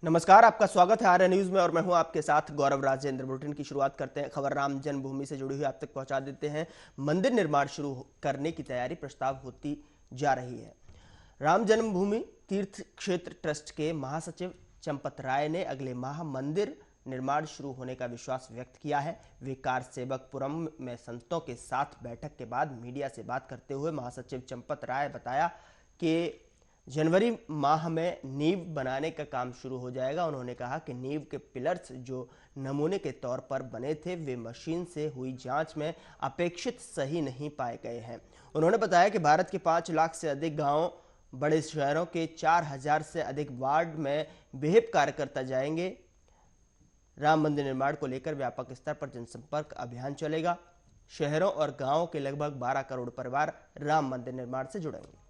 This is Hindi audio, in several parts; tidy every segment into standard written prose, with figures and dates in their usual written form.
नमस्कार, आपका स्वागत है आर्य न्यूज में और मैं हूं आपके साथ गौरव राजेंद्र। बुलेटिन की शुरुआत करते हैं। खबर राम जन्मभूमि से जुड़ी हुई आप तक पहुंचा देते हैं। मंदिर निर्माण शुरू करने की तैयारी प्रस्ताव होती जा रही है। राम जन्मभूमि तीर्थ क्षेत्र ट्रस्ट के महासचिव चंपत राय ने अगले माह मंदिर निर्माण शुरू होने का विश्वास व्यक्त किया है। विकार सेवकपुरम में संतों के साथ बैठक के बाद मीडिया से बात करते हुए महासचिव चंपत राय बताया कि जनवरी माह में नींव बनाने का काम शुरू हो जाएगा। उन्होंने कहा कि नींव के पिलर्स जो नमूने के तौर पर बने थे वे मशीन से हुई जांच में अपेक्षित सही नहीं पाए गए हैं। उन्होंने बताया कि भारत के 5 लाख से अधिक गांव, बड़े शहरों के 4000 से अधिक वार्ड में विहिप कार्यकर्ता जाएंगे। राम मंदिर निर्माण को लेकर व्यापक स्तर पर जनसंपर्क अभियान चलेगा। शहरों और गांवों के लगभग 12 करोड़ परिवार राम मंदिर निर्माण से जुड़ेंगे।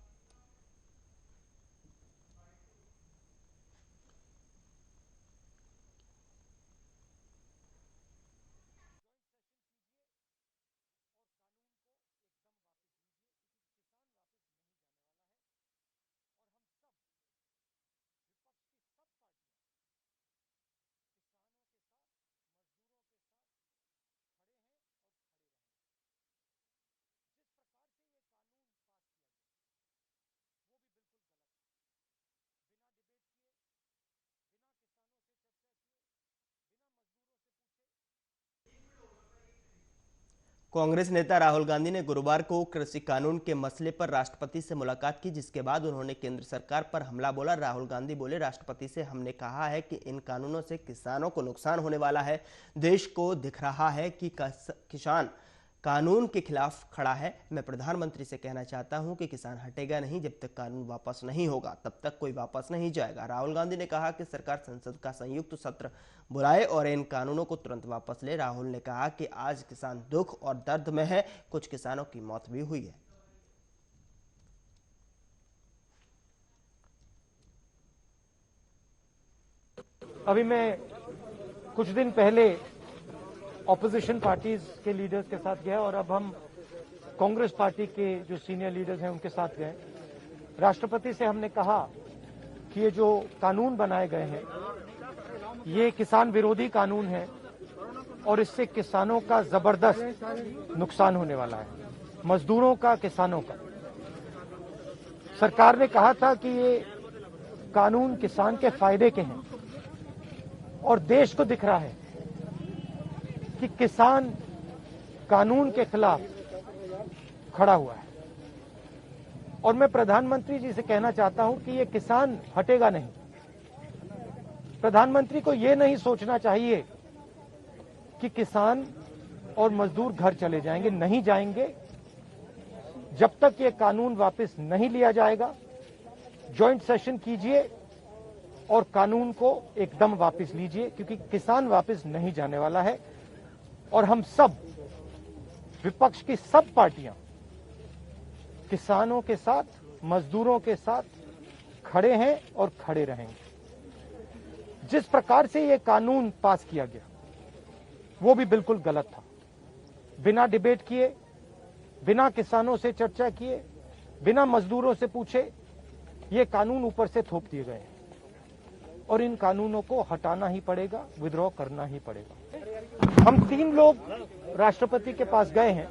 कांग्रेस नेता राहुल गांधी ने गुरुवार को कृषि कानून के मसले पर राष्ट्रपति से मुलाकात की, जिसके बाद उन्होंने केंद्र सरकार पर हमला बोला। राहुल गांधी बोले, राष्ट्रपति से हमने कहा है कि इन कानूनों से किसानों को नुकसान होने वाला है। देश को दिख रहा है कि किसान कानून के खिलाफ खड़ा है। मैं प्रधानमंत्री से कहना चाहता हूं कि किसान हटेगा नहीं। जब तक कानून वापस नहीं होगा तब तक कोई वापस नहीं जाएगा। राहुल गांधी ने कहा कि सरकार संसद का संयुक्त सत्र बुलाए और इन कानूनों को तुरंत वापस ले। राहुल ने कहा कि आज किसान दुख और दर्द में है। कुछ किसानों की मौत भी हुई है। अभी मैं कुछ दिन पहले ऑपोजिशन पार्टीज के लीडर्स के साथ गया और अब हम कांग्रेस पार्टी के जो सीनियर लीडर्स हैं उनके साथ गए। राष्ट्रपति से हमने कहा कि ये जो कानून बनाए गए हैं ये किसान विरोधी कानून है और इससे किसानों का जबरदस्त नुकसान होने वाला है, मजदूरों का, किसानों का। सरकार ने कहा था कि ये कानून किसान के फायदे के हैं और देश को दिख रहा है कि किसान कानून के खिलाफ खड़ा हुआ है। और मैं प्रधानमंत्री जी से कहना चाहता हूं कि ये किसान हटेगा नहीं। प्रधानमंत्री को ये नहीं सोचना चाहिए कि किसान और मजदूर घर चले जाएंगे, नहीं जाएंगे। जब तक ये कानून वापस नहीं लिया जाएगा, जॉइंट सेशन कीजिए और कानून को एकदम वापस लीजिए, क्योंकि किसान वापस नहीं जाने वाला है। और हम सब, विपक्ष की सब पार्टियां किसानों के साथ, मजदूरों के साथ खड़े हैं और खड़े रहेंगे। जिस प्रकार से ये कानून पास किया गया वो भी बिल्कुल गलत था। बिना डिबेट किए, बिना किसानों से चर्चा किए, बिना मजदूरों से पूछे ये कानून ऊपर से थोप दिए गए और इन कानूनों को हटाना ही पड़ेगा, विड्रॉ करना ही पड़ेगा। हम 3 लोग राष्ट्रपति के पास गए हैं,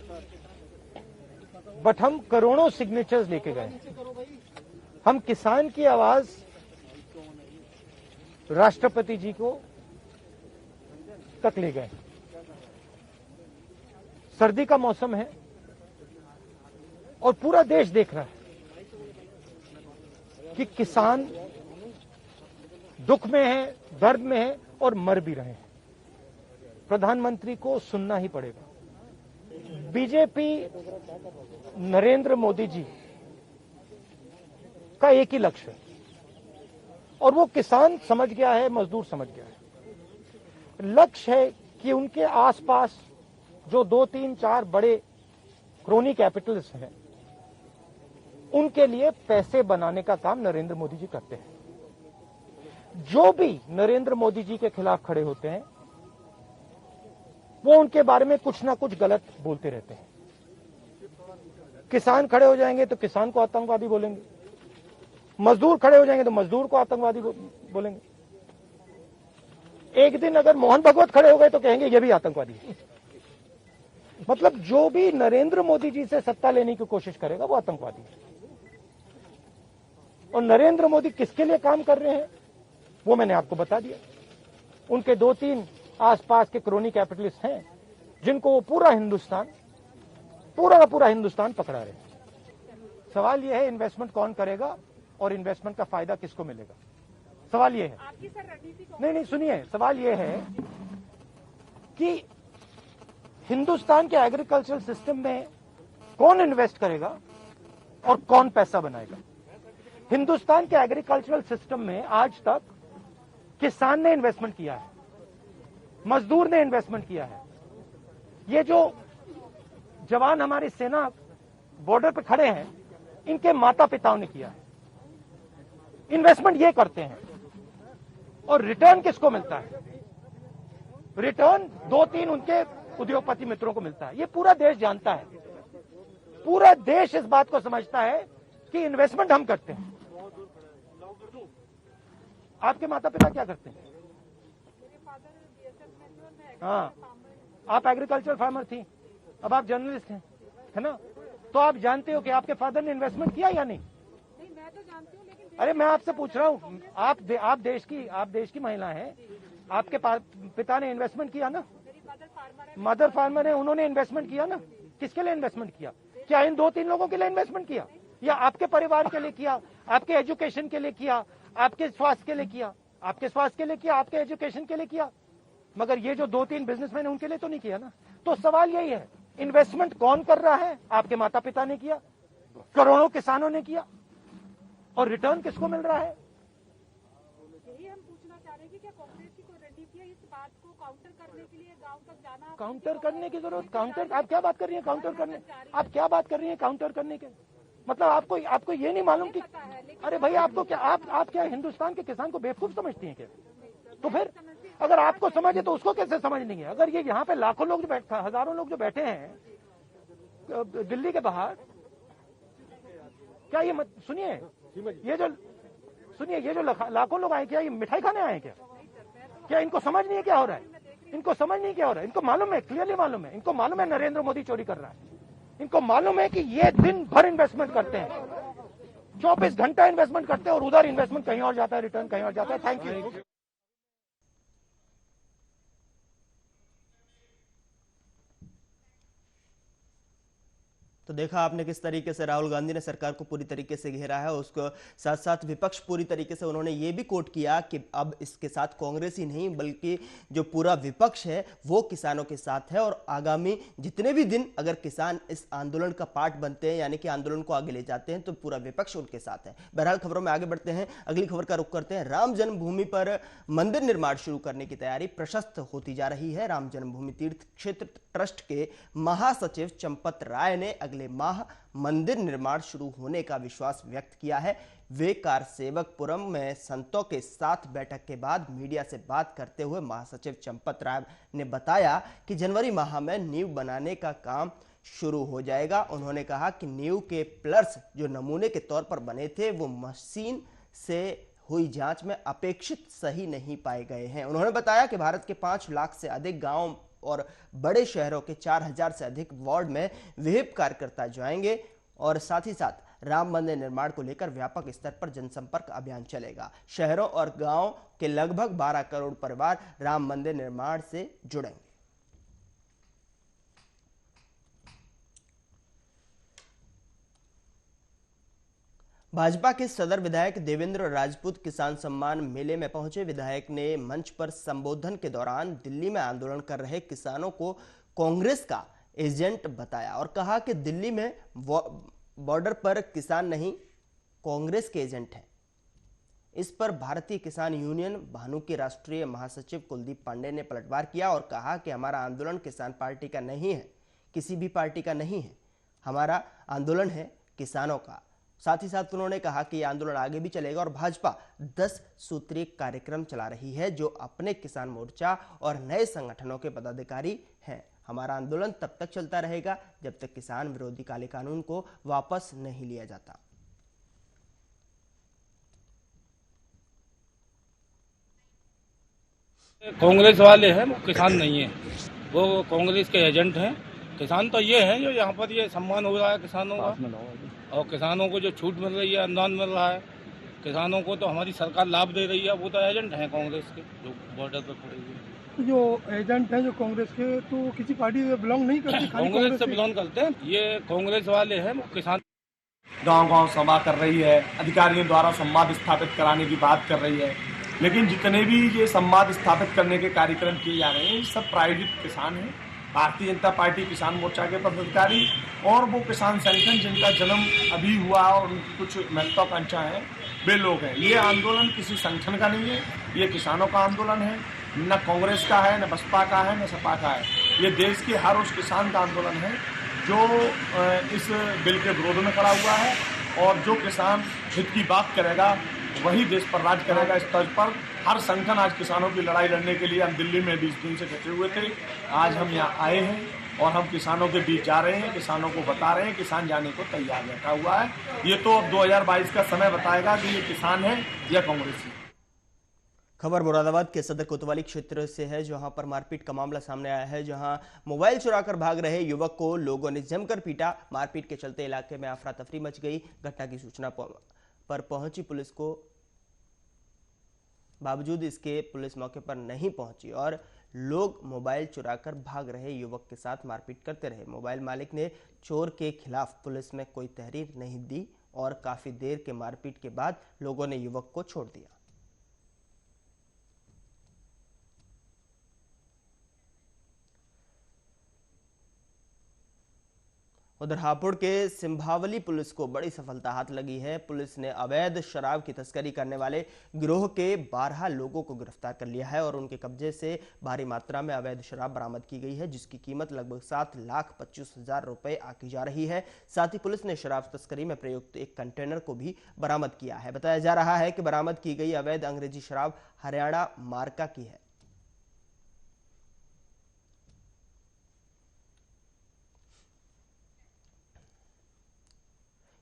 बट हम करोड़ों सिग्नेचर्स लेके गए। हम किसान की आवाज राष्ट्रपति जी को तक ले गए। सर्दी का मौसम है और पूरा देश देख रहा है कि किसान दुख में है, दर्द में है और मर भी रहे हैं। प्रधानमंत्री को सुनना ही पड़ेगा। बीजेपी नरेंद्र मोदी जी का एक ही लक्ष्य है और वो किसान समझ गया है, मजदूर समझ गया है। लक्ष्य है कि उनके आसपास जो 2, 3, 4 बड़े क्रोनी कैपिटल्स हैं उनके लिए पैसे बनाने का काम नरेंद्र मोदी जी करते हैं। जो भी नरेंद्र मोदी जी के खिलाफ खड़े होते हैं वो उनके बारे में कुछ ना कुछ गलत बोलते रहते हैं। किसान खड़े हो जाएंगे तो किसान को आतंकवादी बोलेंगे, मजदूर खड़े हो जाएंगे तो मजदूर को आतंकवादी बोलेंगे। एक दिन अगर मोहन भगवत खड़े हो गए तो कहेंगे ये भी आतंकवादी है। मतलब जो भी नरेंद्र मोदी जी से सत्ता लेने की कोशिश करेगा वो आतंकवादी है। और नरेंद्र मोदी किसके लिए काम कर रहे हैं वो मैंने आपको बता दिया। उनके 2-3 आसपास के क्रोनी कैपिटलिस्ट हैं जिनको वो पूरा का पूरा हिंदुस्तान पकड़ा रहे हैं। सवाल यह है इन्वेस्टमेंट कौन करेगा और इन्वेस्टमेंट का फायदा किसको मिलेगा। सवाल यह है, नहीं सुनिए, सवाल यह है कि हिंदुस्तान के एग्रीकल्चरल सिस्टम में कौन इन्वेस्ट करेगा और कौन पैसा बनाएगा। हिंदुस्तान के एग्रीकल्चरल सिस्टम में आज तक किसान ने इन्वेस्टमेंट किया है, मजदूर ने इन्वेस्टमेंट किया है। ये जो जवान हमारी सेना बॉर्डर पे खड़े हैं इनके माता पिताओं ने किया है। इन्वेस्टमेंट ये करते हैं और रिटर्न किसको मिलता है? रिटर्न 2-3 उनके उद्योगपति मित्रों को मिलता है। ये पूरा देश जानता है, पूरा देश इस बात को समझता है कि इन्वेस्टमेंट हम करते हैं। आपके माता पिता क्या करते हैं? हाँ, आप एग्रीकल्चर फार्मर थी, अब आप जर्नलिस्ट हैं, है ना? तो आप जानते हो कि आपके फादर ने इन्वेस्टमेंट किया या नहीं? मैं तो जानती हूँ, लेकिन अरे मैं आपसे पूछ रहा हूँ, आप देश की महिला हैं, आपके पिता ने इन्वेस्टमेंट किया ना? मेरी मदर फार्मर है, उन्होंने इन्वेस्टमेंट किया ना? किसके लिए इन्वेस्टमेंट किया? क्या इन 2-3 लोगों के लिए इन्वेस्टमेंट किया या आपके परिवार के लिए किया, आपके एजुकेशन के लिए किया, आपके स्वास्थ्य के लिए किया, आपके स्वास्थ्य के लिए किया, आपके एजुकेशन के लिए किया? मगर ये जो 2-3 बिजनेसमैन है उनके लिए तो नहीं किया ना। तो सवाल यही है, इन्वेस्टमेंट कौन कर रहा है? आपके माता पिता ने किया, करोड़ों किसानों ने किया, और रिटर्न किसको मिल रहा है? यही हम पूछना चाह रहे हैं कि क्या कांग्रेस की कोई रणनीति है इस बात को काउंटर करने के लिए, गांव तक जाना? काउंटर करने की जरूरत, काउंटर आप क्या बात कर रही है? काउंटर करने, आप क्या बात कर रही है काउंटर करने के? मतलब आपको ये नहीं मालूम कि, अरे भाई आपको क्या, आप क्या हिंदुस्तान के किसान को बेवकूफ समझती हैं क्या? तो फिर अगर आपको समझे तो उसको कैसे समझ नहीं है? अगर ये यहाँ पे लाखों लोग जो हजारों लोग जो बैठे हैं दिल्ली के बाहर, क्या ये सुनिए, ये जो लाखों लोग आए, क्या ये मिठाई खाने आए क्या? क्या इनको समझ नहीं है क्या हो रहा है? इनको समझ नहीं क्या हो रहा है? इनको मालूम है, क्लियरली मालूम है, इनको मालूम है नरेंद्र मोदी चोरी कर रहा है। इनको मालूम है कि ये दिन भर इन्वेस्टमेंट करते हैं, 24 घंटा इन्वेस्टमेंट करते हैं और उधर इन्वेस्टमेंट कहीं और जाता है, रिटर्न कहीं और जाता है। Thank you. तो देखा आपने किस तरीके से राहुल गांधी ने सरकार को पूरी तरीके से घेरा है। उसको साथ साथ विपक्ष पूरी तरीके से उन्होंने ये भी कोट किया कि अब इसके साथ कांग्रेस ही नहीं बल्कि जो पूरा विपक्ष है वो किसानों के साथ है, और आगामी जितने भी दिन अगर किसान इस आंदोलन का पार्ट बनते हैं यानी कि आंदोलन को आगे ले जाते हैं तो पूरा विपक्ष उनके साथ है। बहरहाल खबरों में आगे बढ़ते हैं, अगली खबर का रुख करते हैं। राम जन्मभूमि पर मंदिर निर्माण शुरू करने की तैयारी प्रशस्त होती जा रही है। राम जन्मभूमि तीर्थ क्षेत्र ट्रस्ट के महासचिव चंपत राय ने अगले माह मंदिर निर्माण शुरू होने का विश्वास व्यक्त किया है। वे कारसेवकपुरम में संतों के साथ बैठक के बाद मीडिया से बात करते हुए महासचिव चंपत राय ने बताया कि जनवरी माह में नींव बनाने का काम शुरू हो जाएगा। उन्होंने कहा कि नींव के पिलर्स जो नमूने के तौर पर बने थे वो मशीन से हुई जांच में अपेक्षित सही नहीं पाए गए हैं। उन्होंने बताया कि भारत के 5 लाख से अधिक गांव और बड़े शहरों के 4000 से अधिक वार्ड में विहिप कार्यकर्ता जाएंगे और साथ ही साथ राम मंदिर निर्माण को लेकर व्यापक स्तर पर जनसंपर्क अभियान चलेगा। शहरों और गांवों के लगभग 12 करोड़ परिवार राम मंदिर निर्माण से जुड़ेंगे। भाजपा के सदर विधायक देवेंद्र राजपूत किसान सम्मान मेले में पहुंचे। विधायक ने मंच पर संबोधन के दौरान दिल्ली में आंदोलन कर रहे किसानों को कांग्रेस का एजेंट बताया और कहा कि दिल्ली में बॉर्डर पर किसान नहीं कांग्रेस के एजेंट हैं। इस पर भारतीय किसान यूनियन भानु के राष्ट्रीय महासचिव कुलदीप पांडे ने पलटवार किया और कहा कि हमारा आंदोलन किसान पार्टी का नहीं है, किसी भी पार्टी का नहीं है, हमारा आंदोलन है किसानों का। साथ ही साथ उन्होंने कहा कि यह आंदोलन आगे भी चलेगा और भाजपा 10 सूत्रीय कार्यक्रम चला रही है जो अपने किसान मोर्चा और नए संगठनों के पदाधिकारी हैं। हमारा आंदोलन तब तक चलता रहेगा जब तक किसान विरोधी काले कानून को वापस नहीं लिया जाता। कांग्रेस वाले हैं, वो किसान नहीं है, वो कांग्रेस के एजेंट हैं। किसान तो ये है जो यहाँ पर ये सम्मान हो रहा है किसानों का, और किसानों को जो छूट मिल रही है, अनुदान मिल रहा है, किसानों को तो हमारी सरकार लाभ दे रही है, वो तो एजेंट हैं कांग्रेस के जो बॉर्डर पर पड़े हुए। जो एजेंट हैं जो कांग्रेस के, तो किसी पार्टी से बिलोंग नहीं करते, खाली कांग्रेस से बिलोंग करते हैं। ये कांग्रेस वाले हैं, वो किसान। गांव-गांव सभा कर रही है, अधिकारियों द्वारा संवाद स्थापित कराने की बात कर रही है, लेकिन जितने भी ये संवाद स्थापित करने के कार्यक्रम किए जा रहे हैं, सब प्रायोजित किसान हैं। भारतीय जनता पार्टी किसान मोर्चा के पदाधिकारी और वो किसान संगठन जिनका जन्म अभी हुआ और उनकी कुछ महत्वाकांक्षा है, वे लोग हैं। ये आंदोलन किसी संगठन का नहीं है, ये किसानों का आंदोलन है, न कांग्रेस का है, न बसपा का है, न सपा का है। ये देश के हर उस किसान का आंदोलन है जो इस बिल के विरोध में खड़ा हुआ है, और जो किसान हित की बात करेगा वही देश पर राज करेगा। इस तर्ज पर हर संगठन आज किसानों की लड़ाई लड़ने के लिए, हम दिल्ली में 20 दिन से डटे हुए थे, आज हम यहाँ आए हैं और हम किसानों के बीच जा रहे हैं, किसानों को बता रहे हैं, किसान जाने को तैयार बैठा हुआ है। ये तो अब 2022 का समय बताएगा कि ये किसान है या कांग्रेसी। खबर मुरादाबाद के सदर कोतवाली क्षेत्र से है, जहां पर मारपीट का मामला सामने आया है, जहां मोबाइल चुराकर भाग रहे युवक को लोगों ने जमकर पीटा। मारपीट के चलते इलाके में अफरा तफरी मच गई। घटना की सूचना पर पहुंची पुलिस को, बावजूद इसके पुलिस मौके पर नहीं पहुंची और लोग मोबाइल चुराकर भाग रहे युवक के साथ मारपीट करते रहे। मोबाइल मालिक ने चोर के खिलाफ पुलिस में कोई तहरीर नहीं दी और काफी देर के मारपीट के बाद लोगों ने युवक को छोड़ दिया। उधर हापुड़ के सिंभावली पुलिस को बड़ी सफलता हाथ लगी है। पुलिस ने अवैध शराब की तस्करी करने वाले गिरोह के 12 लोगों को गिरफ्तार कर लिया है और उनके कब्जे से भारी मात्रा में अवैध शराब बरामद की गई है, जिसकी कीमत लगभग 7,25,000 रुपए आकी जा रही है। साथ ही पुलिस ने शराब तस्करी में प्रयुक्त एक कंटेनर को भी बरामद किया है। बताया जा रहा है कि बरामद की गई अवैध अंग्रेजी शराब हरियाणा मार्का की है।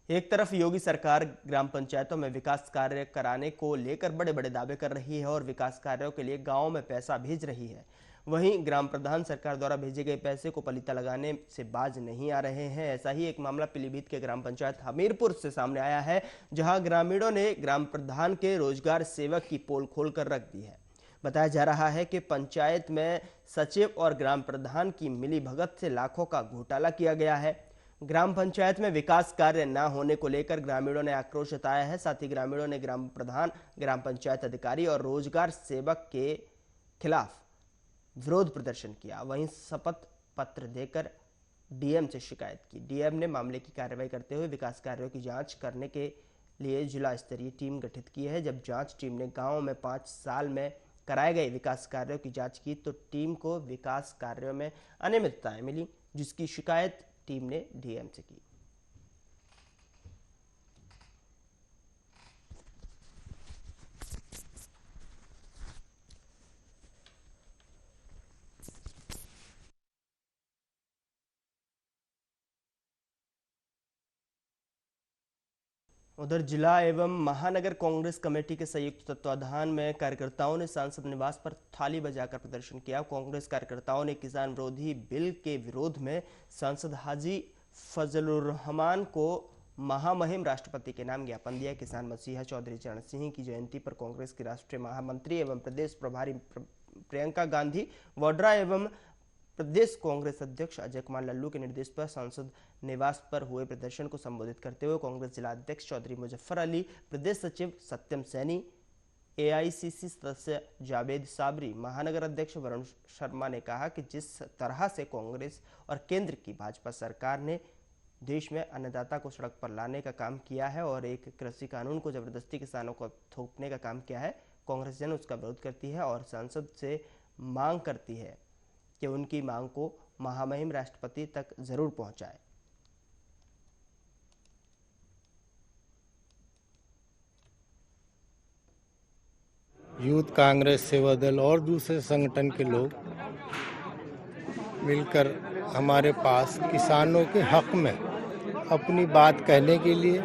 एक तरफ योगी सरकार ग्राम पंचायतों में विकास कार्य कराने को लेकर बड़े बड़े दावे कर रही है और विकास कार्यों के लिए गांवों में पैसा भेज रही है, वहीं ग्राम प्रधान सरकार द्वारा भेजे गए पैसे को पलीता लगाने से बाज नहीं आ रहे हैं। ऐसा ही एक मामला पीलीभीत के ग्राम पंचायत हमीरपुर से सामने आया है, जहां ग्रामीणों ने ग्राम प्रधान के रोजगार सेवक की पोल खोलकर रख दी है। बताया जा रहा है कि पंचायत में सचिव और ग्राम प्रधान की मिलीभगत से लाखों का घोटाला किया गया है। ग्राम पंचायत में विकास कार्य न होने को लेकर ग्रामीणों ने आक्रोश जताया है। साथ ही ग्रामीणों ने ग्राम प्रधान, ग्राम पंचायत अधिकारी और रोजगार सेवक के खिलाफ विरोध प्रदर्शन किया। वहीं शपथ पत्र देकर डीएम से शिकायत की। डीएम ने मामले की कार्रवाई करते हुए विकास कार्यों की जांच करने के लिए जिला स्तरीय टीम गठित की है। जब जांच टीम ने गांव में 5 साल में कराए गए विकास कार्यों की जांच की तो टीम को विकास कार्यों में अनियमितताएं मिली, जिसकी शिकायत टीम ने डीएम से की। उधर जिला एवं महानगर कांग्रेस कमेटी के संयुक्त तत्वाधान में कार्यकर्ताओं ने सांसद निवास पर थाली बजाकर प्रदर्शन किया। कांग्रेस कार्यकर्ताओं ने किसान विरोधी बिल के विरोध में सांसद हाजी फजलुर रहमान को महामहिम राष्ट्रपति के नाम ज्ञापन दिया। किसान मसीहा चौधरी चरण सिंह की जयंती पर कांग्रेस की राष्ट्रीय महामंत्री एवं प्रदेश प्रभारी प्रियंका गांधी वाड्रा एवं प्रदेश कांग्रेस अध्यक्ष अजय कुमार लल्लू के निर्देश पर सांसद निवास पर हुए प्रदर्शन को संबोधित करते हुए कांग्रेस जिला अध्यक्ष चौधरी मुजफ्फर अली, प्रदेश सचिव सत्यम सैनी, एआईसीसी सदस्य जावेद साबरी, महानगर अध्यक्ष वरुण शर्मा ने कहा कि जिस तरह से कांग्रेस और केंद्र की भाजपा सरकार ने देश में अन्नदाता को सड़क पर लाने का काम किया है और एक कृषि कानून को जबरदस्ती किसानों को थोपने का काम किया है, कांग्रेस जन उसका विरोध करती है और सांसद से मांग करती है कि उनकी मांग को महामहिम राष्ट्रपति तक जरूर पहुंचाए। यूथ कांग्रेस, सेवा दल और दूसरे संगठन के लोग मिलकर हमारे पास किसानों के हक में अपनी बात कहने के लिए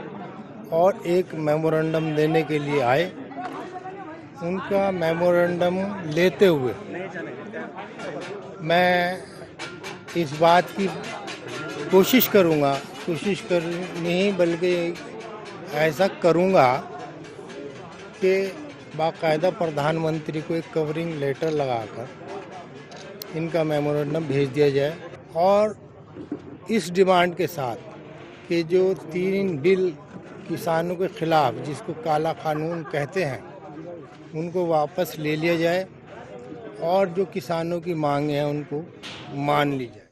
और एक मेमोरेंडम देने के लिए आए। उनका मेमोरेंडम लेते हुए मैं इस बात की कोशिश कर नहीं बल्कि ऐसा करूँगा कि बाकायदा प्रधानमंत्री को एक कवरिंग लेटर लगाकर इनका मेमोरेंडम भेज दिया जाए और इस डिमांड के साथ कि जो 3 बिल किसानों के खिलाफ जिसको काला कानून कहते हैं उनको वापस ले लिया जाए और जो किसानों की मांग है उनको मान ली जाए।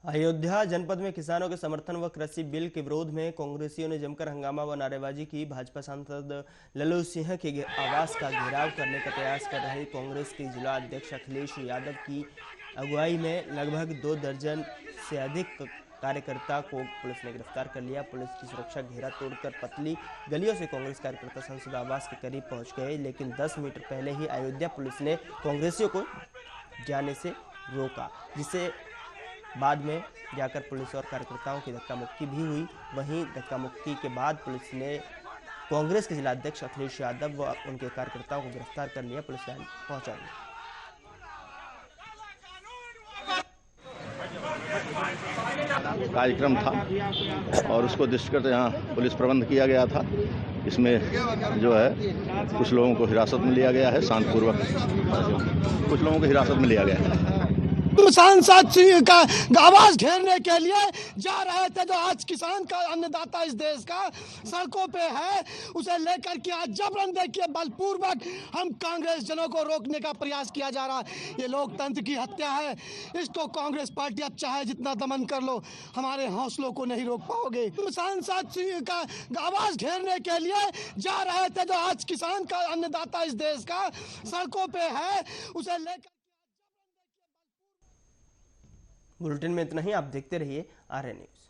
अयोध्या जनपद में किसानों के समर्थन व कृषि बिल के विरोध में कांग्रेसियों ने जमकर हंगामा व नारेबाजी की। भाजपा सांसद लल्लू सिंह के आवास का घेराव करने का प्रयास कर रहे कांग्रेस के जिला अध्यक्ष अखिलेश यादव की अगुवाई में लगभग 2 दर्जन से अधिक कार्यकर्ता को पुलिस ने गिरफ्तार कर लिया। पुलिस की सुरक्षा घेरा तोड़कर पतली गलियों से कांग्रेस कार्यकर्ता संसद आवास के करीब पहुंच गए, लेकिन 10 मीटर पहले ही अयोध्या पुलिस ने कांग्रेसियों को जाने से रोका, जिससे बाद में जाकर पुलिस और कार्यकर्ताओं की धक्का मुक्की भी हुई। वहीं धक्का मुक्की के बाद पुलिस ने कांग्रेस के जिला अध्यक्ष अखिलेश यादव व उनके कार्यकर्ताओं को गिरफ्तार कर लिया, पुलिस लाइन पहुंचा दिया। कार्यक्रम था और उसको दृष्टिगत यहाँ पुलिस प्रबंध किया गया था। इसमें जो है कुछ लोगों को हिरासत में लिया गया है, शांतिपूर्वक कुछ लोगों को हिरासत में लिया गया है। सांसद का आवाज घेरने के लिए जा रहे थे, जो आज किसान का अन्नदाता इस देश का सड़कों पे है, उसे लेकर के आज जबरन देखिए बलपूर्वक हम कांग्रेस जनों को रोकने का प्रयास किया जा रहा है। ये लोकतंत्र की हत्या है, इसको कांग्रेस पार्टी अब चाहे जितना दमन कर लो, हमारे हौसलों को नहीं रोक पाओगे। सांसद का आवाज घेरने के लिए जा रहे थे, जो आज किसान का अन्नदाता इस देश का सड़कों पे है, उसे लेकर। बुलेटिन में इतना ही। आप देखते रहिए आर्य न्यूज।